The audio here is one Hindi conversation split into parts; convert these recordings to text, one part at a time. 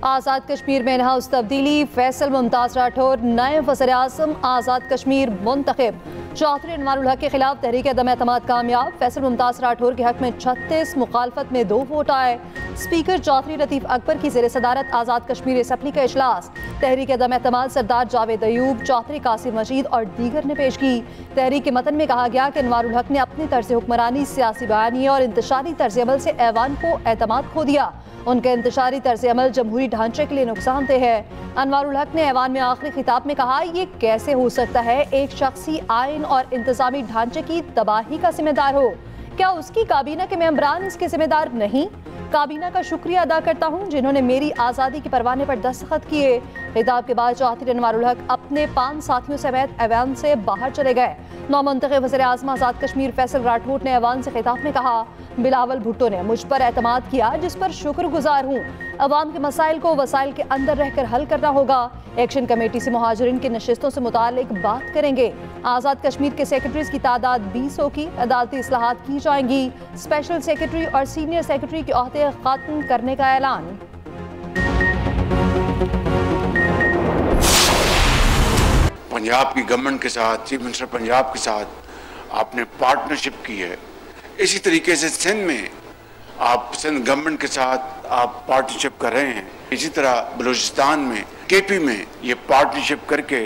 आज़ाद कश्मीर में इन हाउस तब्दीली, फैसल मुमताज़ राठौर नए वज़ीर-ए-आज़म, आज़ाद कश्मीर मुंतखब। चौधरी अनवारुल हक के खिलाफ तहरीक अदम एतमाद कामयाब, फैसल मुमताज़ राठौर के हक में 36, मुखालफत में 2 वोट आए। स्पीकर चौधरी लतीफ़ अकबर की ज़ेर सदारत आज़ाद कश्मीर असम्बली का इजलास, तहरीक अदम एतमाद सरदार जावेद अयूब, चौधरी कासिम मजीद और दीगर ने पेश की। तहरीक के मतन में कहा गया कि अनवारुल हक ने अपनी तर्ज हुक्मरानी, सियासी बयानी और इंतशारी तर्ज अमल से ऐवान को एतमाद खो दिया। उनका इंतशारी तर्ज अमल जमहूरी ढांचे के लिए नुकसानदेह है। अनवारुल हक ने ऐवान में आखिरी खिताब में कहा, ये कैसे हो सकता है एक शख्सी आइन और इंतजामी ढांचे की तबाही का जिम्मेदार हो? क्या उसकी काबीना के मेंबरान इसके जिम्मेदार नहीं? काबीना का शुक्रिया अदा करता हूँ जिन्होंने मेरी आज़ादी के परवाने पर दस्तखत किए। खिताब के बाद चौधरी अनवारुल हक अपने 5 साथियों समेत ऐवान से बाहर चले गए। नौमुंतखब वज़ीर-ए-आज़म आज़ाद कश्मीर फैसल राठौर ने ऐवान से खिताब में कहा, बिलावल भुट्टो ने मुझ पर एतमाद किया जिस पर शुक्रगुजार हूँ। अवाम के मसाइल को वसाइल के अंदर रहकर हल करना होगा। एक्शन कमेटी से मुहाजिरीन की नशिस्तों से मुतालिक बात करेंगे। आज़ाद कश्मीर के सेक्रेटरीज की तादाद 20 होगी। अदालती इस्लाहात की जाएंगी। स्पेशल सेक्रेटरी और सीनियर सेक्रेटरी के ओहदे खत्म करने का ऐलान। पंजाब की गवर्नमेंट के साथ, चीफ मिनिस्टर पंजाब के साथ आपने पार्टनरशिप की है। इसी तरीके से सिंध में आप सिंध गवर्नमेंट के साथ आप पार्टनरशिप कर रहे हैं। इसी तरह बलूचिस्तान में, केपी में ये पार्टनरशिप करके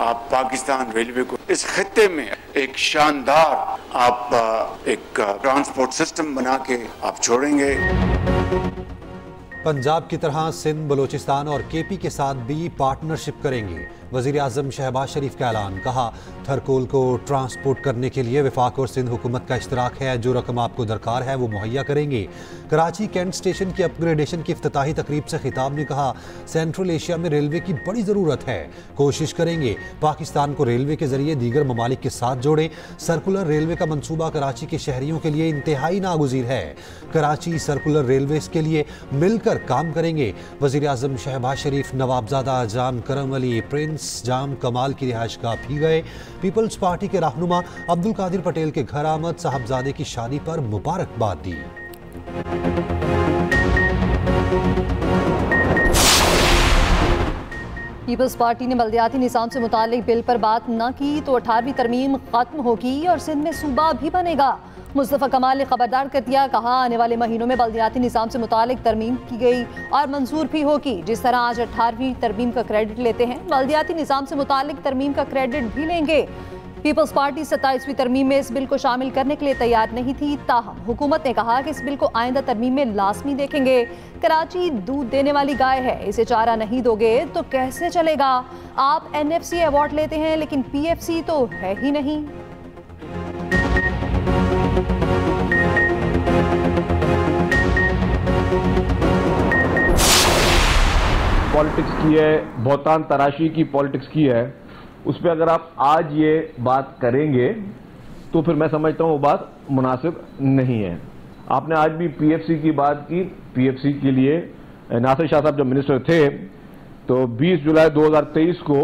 आप पाकिस्तान रेलवे को इस खत्ते में एक शानदार आप एक ट्रांसपोर्ट सिस्टम बना के आप छोड़ेंगे। पंजाब की तरह सिंध, बलूचिस्तान और केपी के साथ भी पार्टनरशिप करेंगे। वज़ीर आज़म शहबाज शरीफ का ऐलान, कहा थरकोल को ट्रांसपोर्ट करने के लिए वफाक और सिंध हुकूमत का इश्तराक है। जो रकम आपको दरकार है वो मुहैया करेंगे। कराची कैंट स्टेशन की अपग्रेडेशन की इफ्तिताही तकरीब से खिताब ने कहा, सेंट्रल एशिया में रेलवे की बड़ी ज़रूरत है। कोशिश करेंगे पाकिस्तान को रेलवे के जरिए दीगर ममालिक के साथ जोड़ें। सर्कुलर रेलवे का मंसूबा कराची के शहरियों के लिए इंतहाई नागुज़ीर है। कराची सर्कुलर रेलवे के लिए मिलकर काम करेंगे। वज़ीर आज़म शहबाज शरीफ नवाबजादा जाम करम अली प्रिंस जाम कमाल की रिहाइशगाह भी गए। पीपल्स पार्टी के रहनुमा अब्दुल कादिर पटेल के घर आमद, साहबजादे की शादी पर मुबारकबाद दी। पीपल्स पार्टी ने बल्दियाती निज़ाम से मुतालिक बिल पर बात न की तो 18वीं तरमीम खत्म होगी और सिंध में सूबा भी बनेगा। मुस्तफ़ा कमाल ने खबरदार कर दिया, कहा आने वाले महीनों में बल्दियाती निज़ाम से मुतालिक तरमीम की गई और मंजूर भी होगी। जिस तरह आज 18वीं तरमीम का क्रेडिट लेते हैं, बल्दियाती निज़ाम से मुतालिक तरमीम का क्रेडिट भी लेंगे। पीपल्स पार्टी 27वीं तरमीम में इस बिल को शामिल करने के लिए तैयार नहीं थी, ताहम हुकूमत ने कहा कि इस बिल को आइंदा तरमीम में लाजमी देखेंगे। कराची दूध देने वाली गाय है, इसे चारा नहीं दोगे तो कैसे चलेगा? आप NFC अवार्ड लेते हैं लेकिन PFC तो है ही नहीं। पॉलिटिक्स की है, बहुतान तराशी की पॉलिटिक्स की है, उस पर अगर आप आज ये बात करेंगे तो फिर मैं समझता हूँ वो बात मुनासिब नहीं है। आपने आज भी PFC की बात की। PFC के लिए नासिर शाह साहब जब मिनिस्टर थे तो 20 जुलाई 2023 को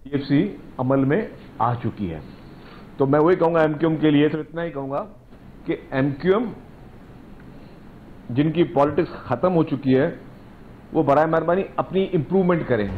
PFC अमल में आ चुकी है। तो मैं वही कहूँगा MQM के लिए, सिर्फ इतना ही कहूँगा कि MQM जिनकी पॉलिटिक्स ख़त्म हो चुकी है वो बराए मेहरबानी अपनी इंप्रूवमेंट करें।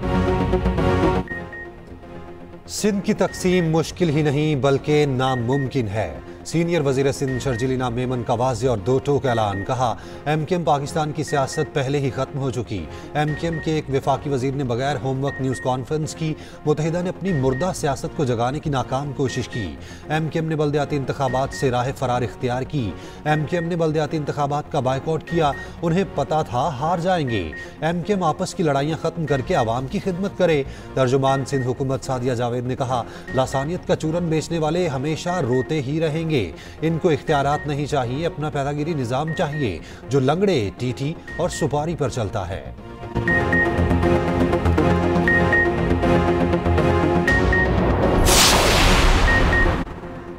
सिंध की तकसीम मुश्किल ही नहीं बल्कि नामुमकिन है। सीनियर वजीर सिंध शर्जिलीना मेमन का वाज़ेह और दो टोक ऐलान, कहा MQM पाकिस्तान की सियासत पहले ही खत्म हो चुकी। MQM के एक वफाकी वजीर ने बगैर होमवर्क न्यूज़ कॉन्फ्रेंस की। मुत्तहिदा ने अपनी मुर्दा सियासत को जगाने की नाकाम कोशिश की। MQM ने बल्दियाती इंतखाबात से राह फरार इख्तियार की। MQM ने बल्दियाती इंतखाबात का बायकॉट किया। उन्हें पता था हार जाएंगे। MQM आपस की लड़ाइयाँ ख़त्म करके आवाम की खिदमत करे। तर्जुमान सिंध हुकूमत सादिया जावेद ने कहा, लासानियत का चूरन बेचने वाले हमेशा रोते ही रहेंगे। इनको इख्तियारात नहीं चाहिए, अपना पैदागिरी निज़ाम चाहिए जो लंगड़े, टीटी और सुपारी पर चलता है।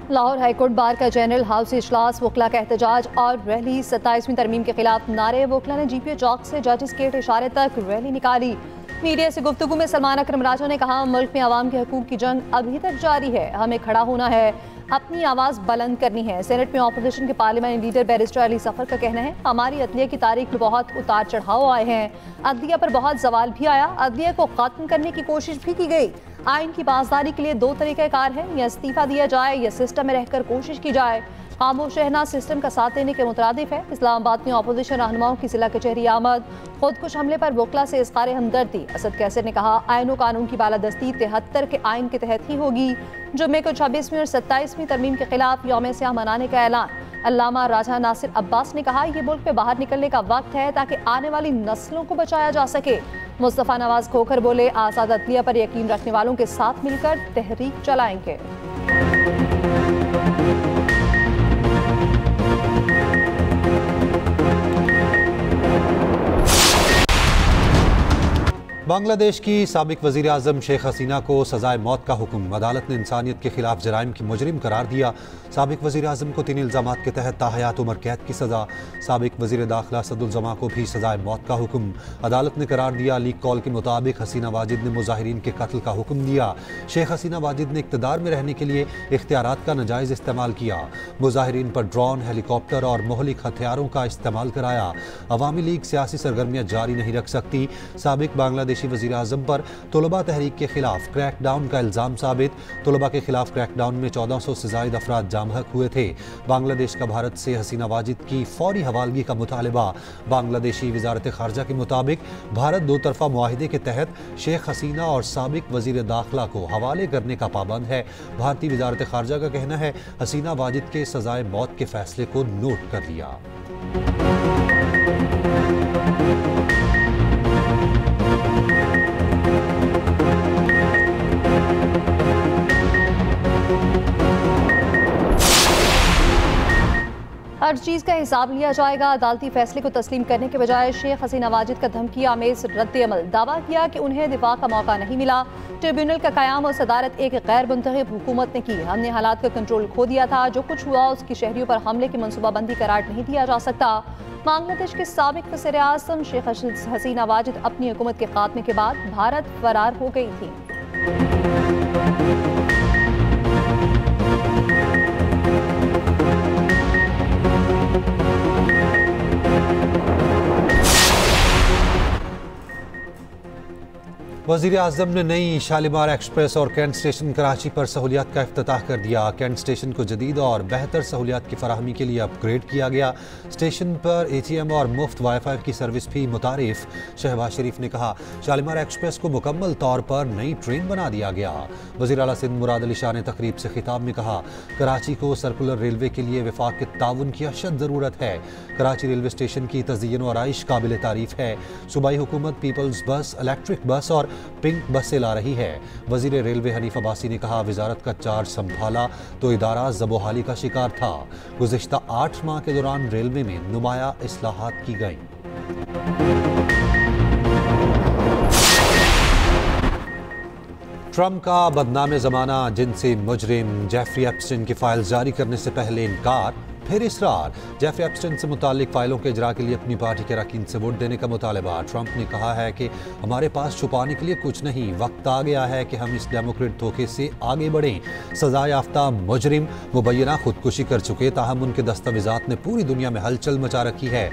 लाहौर हाईकोर्ट बार का जनरल हाउस इजलास, वकला का एहतजाज और रैली। 27वीं तरमीम के खिलाफ नारे। वकला ने GPO चौक से जजेस गेट इशारे तक रैली निकाली। मीडिया से गुफ्तगू में सलमान अकरम राजा ने कहा, मुल्क में आवाम के हकूक की जंग अभी तक जारी है, हमें खड़ा होना है। अपनी आवाज़ बुलंद करनी है। सेनेट में अपोजिशन के पार्लियामेंट लीडर बैरिस्टर अली सफर का कहना है, हमारी अदलिया की तारीख में बहुत उतार चढ़ाव आए हैं, अदलिया पर बहुत सवाल भी आया, अदलिया को खत्म करने की कोशिश भी की गई। आइन की पासदारी के लिए दो तरीक़ाकार हैं, या इस्तीफा दिया जाए या सिस्टम में रहकर कोशिश की जाए। खामोश रहना सिस्टम का साथ देने के मुतरादिफ है। इस्लामाबाद में अपोजिशन रहनुमाओं की जिला कचहरी आमद, खुदकुश हमले पर वकला से इज़हार हमदर्दी। असद कैसर ने कहा, आइन व कानून की बालादस्ती 73 के आइन के तहत ही होगी। जुम्मे को 26वीं और 27वीं तरमीम के खिलाफ यौम स्याह मनाने का ऐलान। अल्लामा राजा नासिर अब्बास ने कहा, ये मुल्क में बाहर निकलने का वक्त है ताकि आने वाली नस्लों को बचाया जा सके। मुस्तफ़ा नवाज खोखर बोले, आज़ाद अदलिया पर यकीन रखने वालों के साथ मिलकर तहरीक चलाएंगे। बांग्लादेश की साबिक वज़ीर आज़म शेख हसीना को सजाए मौत का हुक्म। अदालत ने इंसानियत के खिलाफ जराइम की मुजरिम करार दिया। साबिक वज़ीर आज़म को 3 इल्ज़ामात के तहत ताहयात उम्र कैद की सज़ा। साबिक वज़ीर दाखिला सदुल-जमा को भी सजाए मौत का हुक्म। अदालत ने करार दिया, लीक कॉल के मुताबिक हसीना वाजिद ने मुजाहिरीन के कत्ल का हुक्म दिया। शेख हसीना वाजिद ने इक़्तिदार में रहने के लिए इख्तियारात का नाजायज़ इस्तेमाल किया। मुजाहिरीन पर ड्रोन, हेलीकॉप्टर और मोहलिक हथियारों का इस्तेमाल कराया। अवामी लीग सियासी सरगर्मियाँ जारी नहीं रख सकती। साबिक बांग्लादेशी वज़ीर आज़म पर तलबा तहरीक के खिलाफ क्रैकडाउन का इल्ज़ाम साबित। तलबा के खिलाफ क्रैकडाउन में 1400 से ज़ायद अफराद जामहक हुए थे। बांग्लादेश का भारत से हसीना वाजिद की फौरी हवालगी का मुतालबा। बांग्लादेशी वज़ारत ख़ारजा के मुताबिक भारत 2 तरफ़ा मुआहिदे के तहत शेख हसीना और साबिक वज़ीर दाखिला को हवाले करने का पाबंद है। भारतीय वज़ारत ख़ारजा का कहना है, हसीना वाजिद के सजाए मौत के फैसले को नोट कर लिया। हर चीज़ का हिसाब लिया जाएगा। अदालती फैसले को तस्लीम करने के बजाय शेख हसीना वाजिद का धमकी आमेज रद्द-ए-अमल। दावा किया कि उन्हें दिफा का मौका नहीं मिला। ट्रिब्यूनल का क़याम और सदारत एक गैर मुंतखब हुकूमत ने की। हमने हालात का कंट्रोल खो दिया था। जो कुछ हुआ उसकी शहरियों पर हमले की मनसूबाबंदी करार नहीं दिया जा सकता। बांग्लादेश के साबिक वज़ीर आज़म शेख हसीना वाजिद अपनी हुकूमत के खात्मे के बाद भारत फरार हो गई थी। वज़ीर आज़म ने नई शालीमार एक्सप्रेस और कैंट स्टेशन कराची पर सहूलियात का इफ्तिताह कर दिया। कैंट स्टेशन को जदीद और बेहतर सहूलियात की फराहमी के लिए अपग्रेड किया गया। स्टेशन पर ATM और मुफ्त वाईफाई की सर्विस भी मुतारिफ। शहबाज शरीफ ने कहा, शालीमार एक्सप्रेस को मुकम्मल तौर पर नई ट्रेन बना दिया गया। वज़ीर आला सिंध मुराद अली शाह ने तकरीब से खिताब में कहा, कराची को सर्कुलर रेलवे के लिए वफाक के ताउन की अशद ज़रूरत है। कराची रेलवे स्टेशन की तज़यीन और आइश काबिल तारीफ़ है। सूबाई हुकूमत पीपल्स बस, इलेक्ट्रिक बस और पिंक बसें ला रही है। वज़ीर रेलवे हनीफ अब्बासी ने कहा, वजारत का चार्ज संभाला तो इदारा ज़बोहाली का शिकार था। गुज़िश्ता 8 माह के दौरान रेलवे में नुमाया इस्लाहात की गई। ट्रंप का बदनाम ज़माना जिनसी मुजरिम जेफरी एप्स्टीन की फाइल जारी करने से पहले इनकार, फिर इसरार। जेफरी एप्स्टीन से मुतालिक फाइलों के इजरा के लिए अपनी पार्टी के अरकान से वोट देने का मुतालबा। ट्रंप ने कहा है कि हमारे पास छुपाने के लिए कुछ नहीं, वक्त आ गया है कि हम इस डेमोक्रेट धोखे से आगे बढ़ें। सजा याफ्ता मुजरिम मुबैना खुदकुशी कर चुके, ताहम उनके दस्तावेजात ने पूरी दुनिया में हलचल मचा रखी है।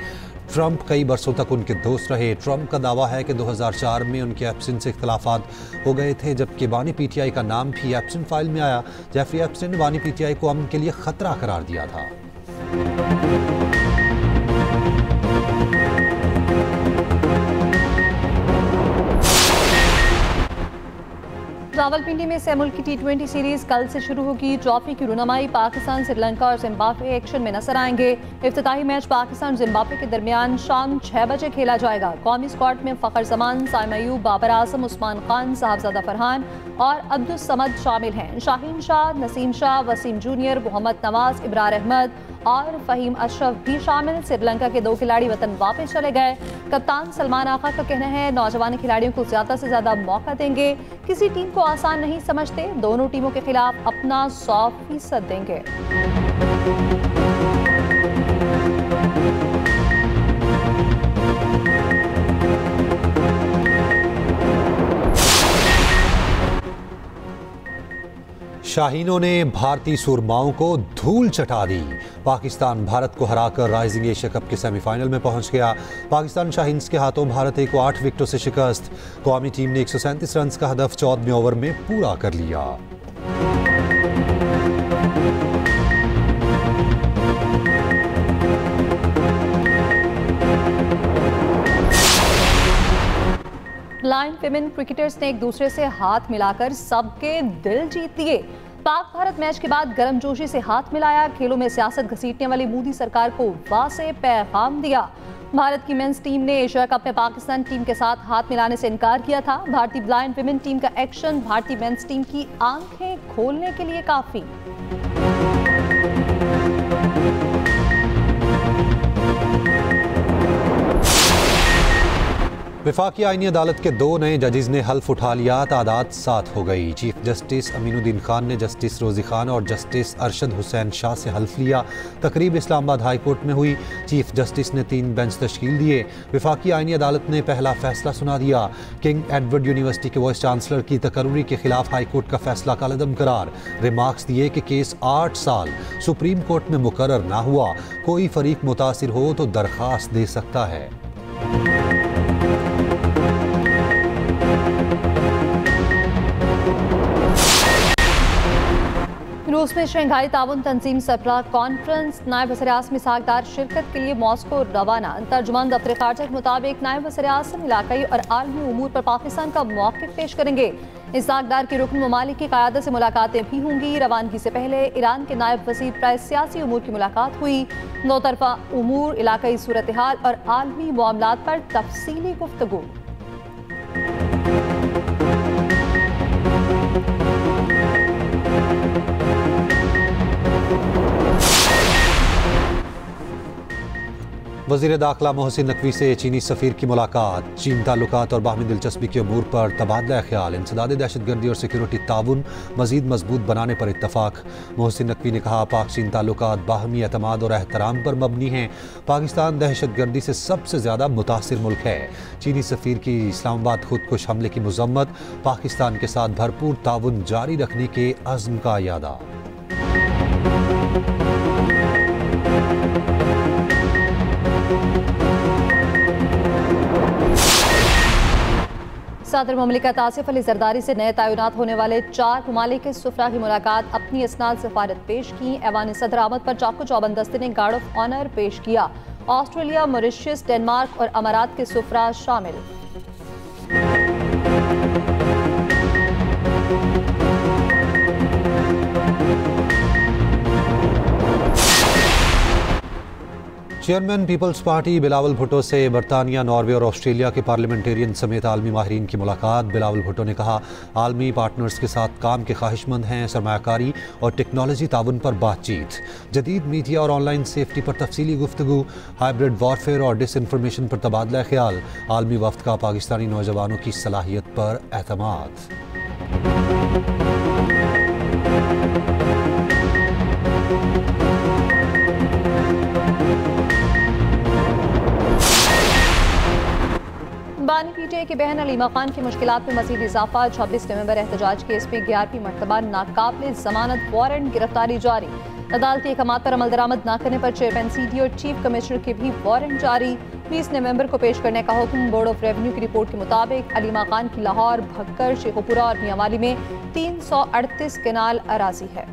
ट्रंप कई बरसों तक उनके दोस्त रहे। ट्रंप का दावा है कि 2004 में उनके एप्स्टीन से इख्तलाफात हो गए थे, जबकि बानी PTI का नाम भी एप्स्टीन फाइल में आया। जेफरी एप्स्टीन ने बानी PTI को अमन के लिए खतरा करार दिया था। रावलपिंडी में सेमुल की T20 सीरीज कल से शुरू होगी। ट्रॉफी की रुनमाई पाकिस्तान, श्रीलंका और जिम्बाब्वे एक्शन में नजर आएंगे। इफ्तिताही मैच पाकिस्तान जिम्बाब्वे के दरमियान शाम 6 बजे खेला जाएगा। कौमी स्क्वाड में फ़खर जमान, साइम अयूब, बाबर आजम, उस्मान खान, साहबजादा फरहान और अब्दुल समद शामिल हैं। शाहीन शाह, नसीम शाह, वसीम जूनियर, मोहम्मद नवाज, इब्रार अहमद और फ़हीम अशरफ भी शामिल। श्रीलंका के 2 खिलाड़ी वतन वापस चले गए। कप्तान सलमान आका का कहना है, नौजवान खिलाड़ियों को ज़्यादा से ज़्यादा मौका देंगे। किसी टीम को आसान नहीं समझते, दोनों टीमों के खिलाफ अपना 100% देंगे। शाहीनों ने भारतीय सुरमाओं को धूल चटा दी। पाकिस्तान भारत को हराकर राइजिंग एशिया कप के सेमीफाइनल में पहुंच गया। पाकिस्तान शाहीन्स के हाथों भारत को 8 विकेटों से शिकस्त। कौमी टीम ने 137 रन का हदफ 14वें ओवर में पूरा कर लिया। ब्लाइंड विमेन क्रिकेटर्स ने एक दूसरे से हाथ मिलाकर सबके दिल जीत लिए। पाक भारत मैच के बाद गर्मजोशी से हाथ मिलाया। खेलों में सियासत घसीटने वाली मोदी सरकार को वाज़ेह पैगाम दिया। भारत की मेंस टीम ने एशिया कप में पाकिस्तान टीम के साथ हाथ मिलाने से इनकार किया था। भारतीय ब्लाइंड विमेन टीम का एक्शन भारतीय मेंस टीम की आंखें खोलने के लिए काफी। वफाकी आईनी अदालत के 2 नए जजेस ने हल्फ उठा लिया। तादाद 7 हो गई। चीफ जस्टिस अमीनुद्दीन खान ने जस्टिस रोजी खान और जस्टिस अरशद हुसैन शाह से हल्फ लिया। तकरीब इस्लामाबाद हाई कोर्ट में हुई। चीफ जस्टिस ने 3 बेंच तश्कील दिए। वफाकी आईनी अदालत ने पहला फैसला सुना दिया। किंग एडवर्ड यूनिवर्सिटी के वाइस चांसलर की तकर्री के खिलाफ हाई कोर्ट का फैसला कालअदम करार। रिमार्क्स दिए कि केस 8 साल सुप्रीम कोर्ट में मुकर्रर ना हुआ। कोई फरीक मुतासिर हो तो दरखास्त दे सकता है। रूस में शंघाई ताउन तंजीम सरबराह कॉन्फ्रेंस। नायब वज़ीर-ए-आज़म इसहाक शिरकत के लिए मॉस्को रवाना। तर्जुमान दफ्तर खारजा के मुताबिक नायब वज़ीर-ए-आज़म इलाकाई और आलमी उमूर पर पाकिस्तान का मौक़िफ़ पेश करेंगे। इसहाक की रुकन ममालिक की क़यादत से मुलाकातें भी होंगी। रवानगी से पहले ईरान के नायब वज़ीर प्राय सियासी उमूर की मुलाकात हुई। 9 तरफ़ा उमूर, इलाकाई सूरत हाल और आलमी मामलात पर तफसीली गुफ्तगू। वज़ीर दाखिला मोहसिन नकवी से चीनी सफ़ीर की मुलाकात। चीन ताल्लुकात और बाहमी दिलचस्पी के अमूर पर तबादला ख्याल। इंसदाद दहशतगर्दी और सिक्योरिटी ताउन मज़ीद मजबूत बनाने पर इत्तफाक। मोहसिन नकवी ने कहा, पाक चीन ताल्लुकात बाहमी एतमाद और एहतराम पर मबनी हैं। पाकिस्तान दहशतगर्दी से सबसे ज़्यादा मुतासिर मुल्क है। चीनी सफ़ीर की इस्लामाबाद खुदकुश हमले की मज़म्मत। पाकिस्तान के साथ भरपूर ताउन जारी रखने के अज़्म का यादा। सदर मुमलिकत आसिफ अली जरदारी से नए तैनात होने वाले 4 ममालिक के सुफरा की मुलाकात। अपनी इसनाद सफारत पेश की। ऐवान सदर आमद पर चाकू चौबंद दस्ते ने गार्ड ऑफ ऑनर पेश किया। ऑस्ट्रेलिया, मॉरिशस, डेनमार्क और अमारात के सुफरा शामिल। Chairman Peoples Party Bilawal Bhutto से बरतानिया, नॉर्वे और ऑस्ट्रेलिया के पार्लियामेंटेरियन समेत आलमी माहिरीन की मुलाकात। बिलावल भुट्टो ने कहा, आलमी पार्टनर्स के साथ काम के ख्वाहिशमंद हैं। सरमायाकारी और टेक्नोलॉजी ताउन पर बातचीत। जदीद मीडिया और ऑनलाइन सेफ्टी पर तफसीली गुफ्तगू। हाइब्रिड वॉरफेयर और डिसइंफॉर्मेशन पर तबादला ख्याल। आलमी वफ्द का पाकिस्तानी नौजवानों की सलाहियत पर एतमाद। बानी पीटीआई की बहन अलीमा खान की मुश्किलात में मजीद इजाफा। 26 नवंबर एहतजाज केस में 11वीं मरतबा नाकाबिल जमानत वारंट गिरफ्तारी जारी। अदालती अहकामात पर अमल दरामद न करने पर चेयरमैन सीडी और चीफ कमिश्नर के भी वारंट जारी। 20 नवंबर को पेश करने का हुक्म। बोर्ड ऑफ रेवेन्यू की रिपोर्ट के मुताबिक अलीमा खान की लाहौर, भक्कर, शेखुपुरा और मियांवाली में 338 केनाल अराजी है।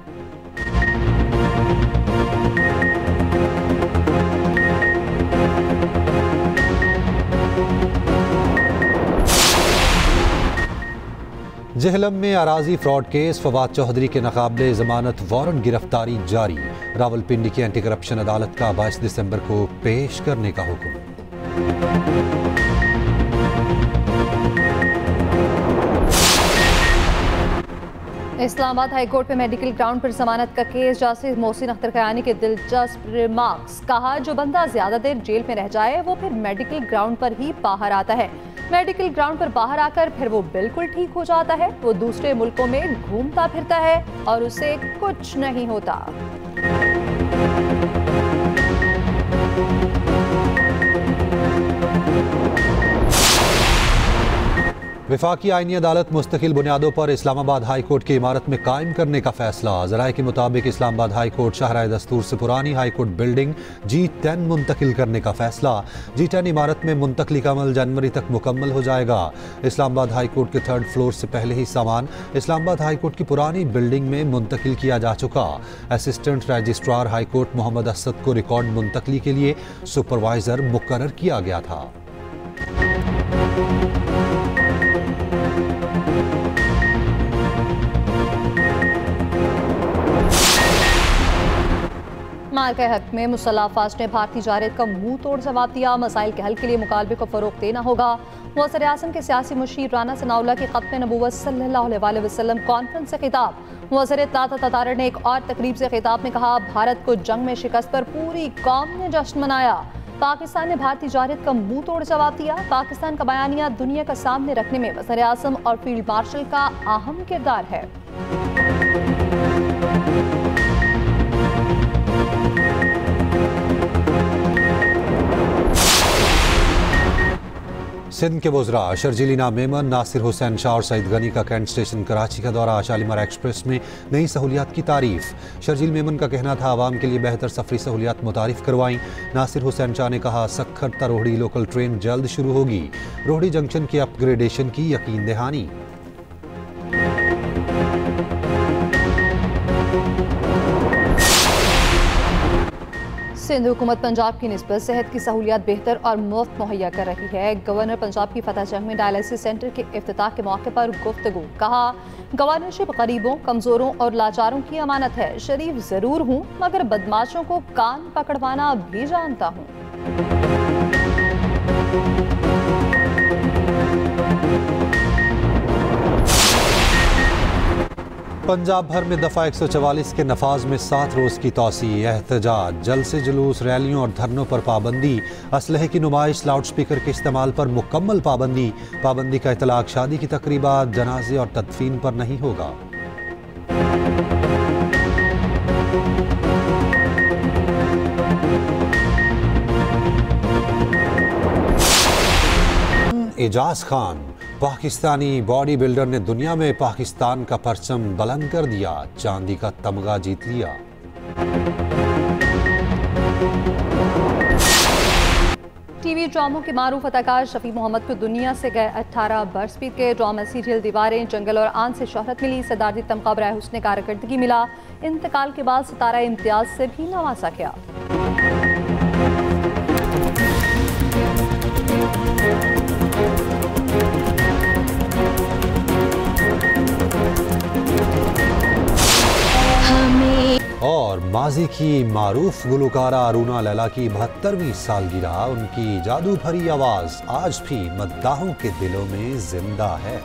जहलम में अराजी फ्रॉड केस। फवाद चौधरी के नाकाबिले जमानत वारंट गिरफ्तारी जारी। रावलपिंडी की एंटी करप्शन अदालत का 22 दिसंबर को पेश करने का हुक्म। इस्लामाबाद हाई कोर्ट में मेडिकल ग्राउंड पर जमानत का केस। जस्टिस मोहसिन अख्तर कयानी के दिलचस्प रिमार्क्स। कहा, जो बंदा ज्यादा देर जेल में रह जाए वो फिर मेडिकल ग्राउंड पर ही बाहर आता है। मेडिकल ग्राउंड पर बाहर आकर फिर वो बिल्कुल ठीक हो जाता है। वो दूसरे मुल्कों में घूमता फिरता है और उसे कुछ नहीं होता। वफाकी आईनी अदालत मुस्तकिल बुनियादों पर इस्लामाबाद हाई कोर्ट की इमारत में कायम करने का फैसला। ज़राए के मुताबिक इस्लामाबाद हाई कोर्ट शाहराह दस्तूर से पुरानी हाई कोर्ट बिल्डिंग G10 मुंतकिल करने का फैसला। G10 इमारत में मुंतकली का अमल जनवरी तक मुकम्मल हो जाएगा। इस्लामाबाद हाई कोर्ट के 3rd फ्लोर से पहले ही सामान इस्लामाबाद हाई कोर्ट की पुरानी बिल्डिंग में मुंतकिल किया जा चुका। Assistant registrar high court Mohammad Asad को रिकॉर्ड मुंतकली के लिए सुपरवाइजर मुकर्रर किया गया था। माल के हक में मुसल्लह अफवाज ने भारतीय जारत का मुंह तोड़ जवाब दिया। मसाइल के हल के लिए मुकालबे को फरोग देना होगा। वज़ीर आज़म के सियासी मुशीर राना सनाउल्लाह की ख़त्म नबूवत सल्लल्लाहु अलैहि वसल्लम कॉन्फ्रेंस से खिताब। वज़ीर इत्तलात ततारर ने एक और तकरीब से खिताब में कहा, भारत को जंग में शिकस्त पर पूरी कौम ने जश्न मनाया। पाकिस्तान ने भारतीय जारत का मुंह तोड़ जवाब दिया। पाकिस्तान का बयानिया दुनिया का सामने रखने में वज़ीर आज़म और फील्ड मार्शल का अहम किरदार है। सिंध के वज़रा शर्जीलीना मेमन, नासिर हुसैन शाह और सईद गनी का कैंट स्टेशन कराची का दौरा। शालीमार एक्सप्रेस में नई सहूलियात की तारीफ। शर्जील मेमन का कहना था, आवाम के लिए बेहतर सफरी सहूलियात मुतारिफ करवाई। नासिर हुसैन शाह ने कहा, सक्खर रोहड़ी लोकल ट्रेन जल्द शुरू होगी। रोहड़ी जंक्शन के अपग्रेडेशन की यकीन दहानी। सिंध हुकूमत पंजाब की निस्बत सेहत की सहूलियात बेहतर और मुफ्त मुहैया कर रही है। गवर्नर पंजाब की फतह जंग में डायलिसिस सेंटर के इफ्तिताह के मौके पर गुफ्तगू। कहा, गवर्नरशिप गरीबों, कमजोरों और लाचारों की अमानत है। शरीफ जरूर हूँ मगर बदमाशों को कान पकड़वाना भी जानता हूँ। पंजाब भर में दफ़ा 144 के नफाज में 7 रोज़ की तौसी। एहतजाज, जलसे जुलूस, रैलियों और धरनों पर पाबंदी। असलहे की नुमाइश, लाउड स्पीकर के इस्तेमाल पर मुकम्मल पाबंदी। पाबंदी का इतलाक शादी की तकरीबात, जनाजे और तदफीन पर नहीं होगा। एजाज खान, पाकिस्तानी बॉडी बिल्डर ने दुनिया में पाकिस्तान का परचम बुलंद कर दिया। चांदी का तमगा जीत लिया। टीवी ड्रामों के मारूफ अदाकार शफी मोहम्मद को दुनिया से गए 18 बरस बीत गए। ड्रामा सीरियल दीवारें, जंगल और आन से शोहरत मिली। सदारती तमगा बराए हुस्न कारकर्दगी मिला। इंतकाल के बाद सितारा इम्तियाज से भी नवाजा गया। और माजी की मारूफ गुलकारा अरुणा लैला की 72वीं सालगिरह। उनकी जादू भरी आवाज आज भी मद्दाहों के दिलों में जिंदा है।